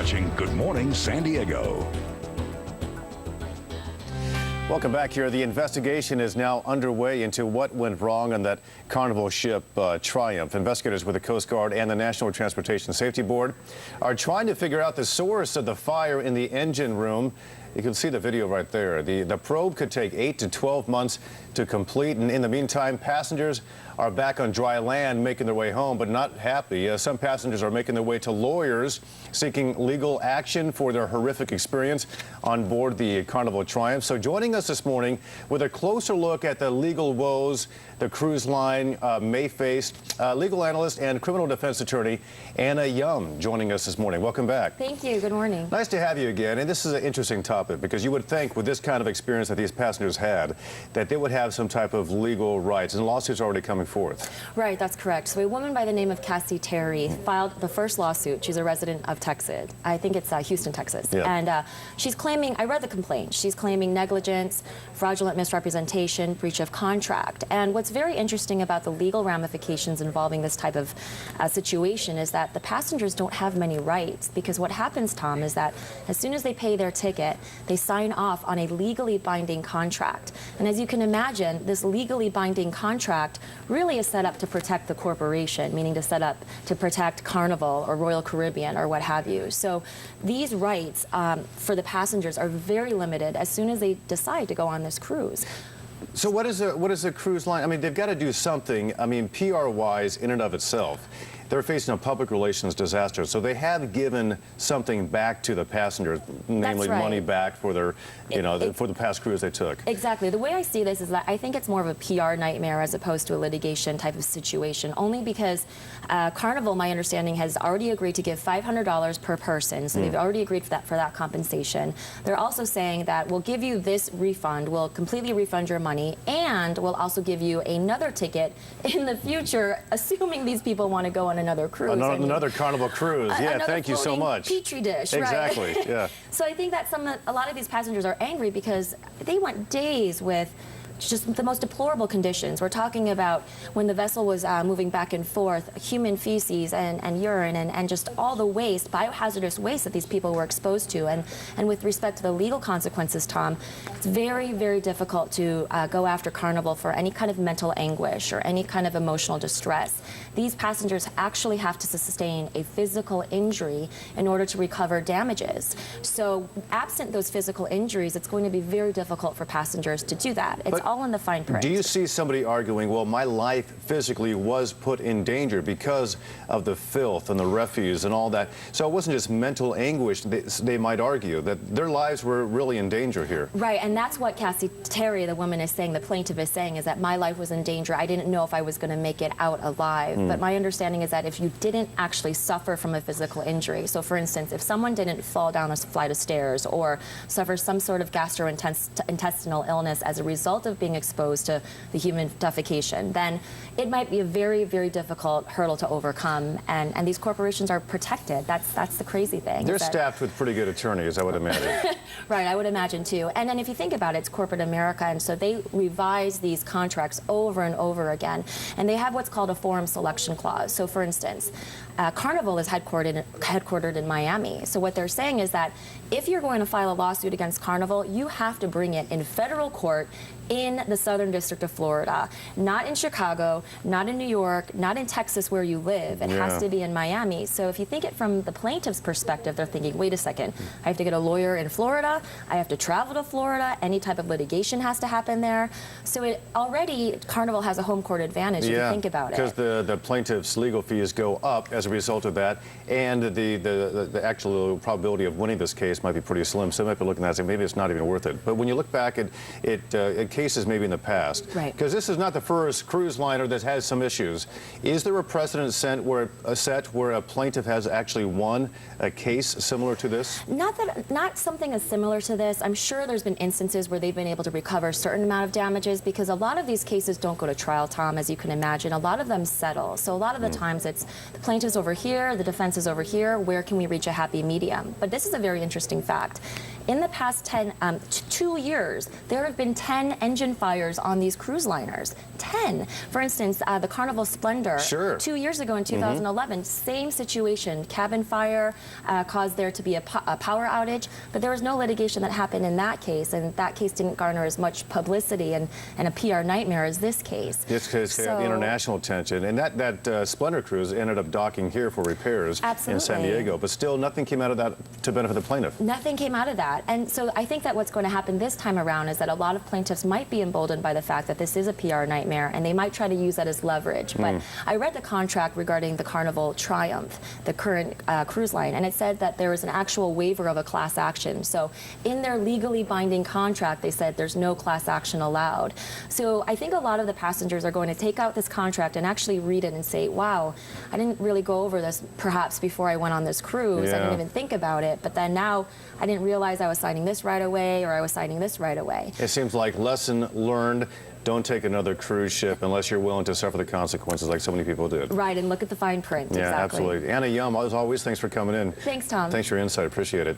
watching Good Morning San Diego. Welcome back here. The investigation is now underway into what went wrong on that Carnival ship Triumph. Investigators with the Coast Guard and the National Transportation Safety Board are trying to figure out the source of the fire in the engine room. You can see the video right there. The probe could take 8 to 12 months to complete, and in the meantime, passengers are back on dry land making their way home, but not happy. Some passengers are making their way to lawyers seeking legal action for their horrific experience on board the Carnival Triumph. So joining us this morning with a closer look at the legal woes the cruise line may face, legal analyst and criminal defense attorney Anna Yum joining us this morning. Welcome back. Thank you. Good morning. Nice to have you again. And this is an interesting topic because you would think with this kind of experience that these passengers had that they would have some type of legal rights, and lawsuits are already coming forth. Right, that's correct. So a woman by the name of KUSI-TV filed the first lawsuit. She's a resident of Texas. I think it's Houston, Texas. Yeah. And she's claiming, I read the complaint, she's claiming negligence, fraudulent misrepresentation, breach of contract. And what's very interesting about the legal ramifications involving this type of situation is that the passengers don't have many rights, because what happens, Tom, is that as soon as they pay their ticket, they sign off on a legally binding contract. And as you can imagine, this legally binding contract really is set up to protect the corporation, meaning to protect Carnival or Royal Caribbean or what have you. So these rights for the passengers are very limited as soon as they decide to go on this cruise. So what is a cruise line? I mean, they've got to do something. I mean, PR-wise, in and of itself, they're facing a public relations disaster. So they have given something back to the passengers, namely money back for their, for the past cruise they took. Exactly. The way I see this is that I think it's more of a PR nightmare as opposed to a litigation type of situation, only because Carnival, my understanding, has already agreed to give $500 per person. So they've already agreed for that compensation. They're also saying that we'll give you this refund, we'll completely refund your money, and we'll also give you another ticket in the future, assuming these people want to go on another cruise. Another Carnival cruise. Yeah, thank you so much. Petri dish, exactly. Right? Yeah. So I think that a lot of these passengers are angry because they went days with just the most deplorable conditions. We're talking about when the vessel was moving back and forth, human feces and urine and just all the waste, biohazardous waste that these people were exposed to. And with respect to the legal consequences, Tom, it's very, very difficult to go after Carnival for any kind of mental anguish or any kind of emotional distress. These passengers actually have to sustain a physical injury in order to recover damages. So absent those physical injuries, it's going to be very difficult for passengers to do that. It's all in the fine print. Do you see somebody arguing, well, my life physically was put in danger because of the filth and the refuse and all that? So it wasn't just mental anguish, they might argue, that their lives were really in danger here. Right, and that's what KUSI-TV, the woman, is saying, the plaintiff is saying, is that my life was in danger. I didn't know if I was going to make it out alive. But my understanding is that if you didn't actually suffer from a physical injury, so for instance, if someone didn't fall down a flight of stairs or suffer some sort of gastrointestinal illness as a result of being exposed to the human defecation, then it might be a very, very difficult hurdle to overcome. And these corporations are protected. That's the crazy thing. They're staffed with pretty good attorneys, I would imagine. Right, I would imagine too. And then if you think about it, it's corporate America, and so they revise these contracts over and over again. And they have what's called a forum selection clause. So for instance, Carnival is headquartered in Miami. So what they're saying is that if you're going to file a lawsuit against Carnival, you have to bring it in federal court in the Southern District of Florida, not in Chicago, not in New York, not in Texas where you live. It has to be in Miami. So if you think it from the plaintiff's perspective, they're thinking, wait a second, I have to get a lawyer in Florida, I have to travel to Florida, any type of litigation has to happen there. So already Carnival has a home court advantage if you think about it. Because the plaintiff's legal fees go up as a result of that, and the actual probability of winning this case might be pretty slim. So they might be looking at it and saying maybe it's not even worth it. But when you look back at cases maybe in the past, because this is not the first cruise liner that has some issues, is there a precedent set where a plaintiff has actually won a case similar to this? Not something as similar to this. I'm sure there's been instances where they've been able to recover a certain amount of damages, because a lot of these cases don't go to trial, Tom, as you can imagine. A lot of them settle. So a lot of the times it's the plaintiff's over here, the defense is over here. Where can we reach a happy medium? But this is a very interesting fact. in the past 2 years, there have been 10 engine fires on these cruise liners. 10. For instance, the Carnival Splendor, Sure. 2 years ago in 2011, same situation. Cabin fire caused there to be a power outage, but there was no litigation that happened in that case, and that case didn't garner as much publicity and a PR nightmare as this case. This case had the international attention, and that Splendor cruise ended up docking here for repairs in San Diego, but still nothing came out of that to benefit the plaintiff. Nothing came out of that. And so I think that what's going to happen this time around is that a lot of plaintiffs might be emboldened by the fact that this is a PR nightmare, and they might try to use that as leverage. But I read the contract regarding the Carnival Triumph, the current cruise line, and it said that there was an actual waiver of a class action. So in their legally binding contract, they said there's no class action allowed. So I think a lot of the passengers are going to take out this contract and actually read it and say, wow, I didn't really go over this perhaps before I went on this cruise. I didn't even think about it. But then now I didn't realize I was signing this right away, or I was signing this right away. It seems like lesson learned. Don't take another cruise ship unless you're willing to suffer the consequences like so many people did. Right, and look at the fine print. Yeah, exactly. absolutely. Anna Yum, as always, thanks for coming in. Thanks, Tom. Thanks for your insight. Appreciate it.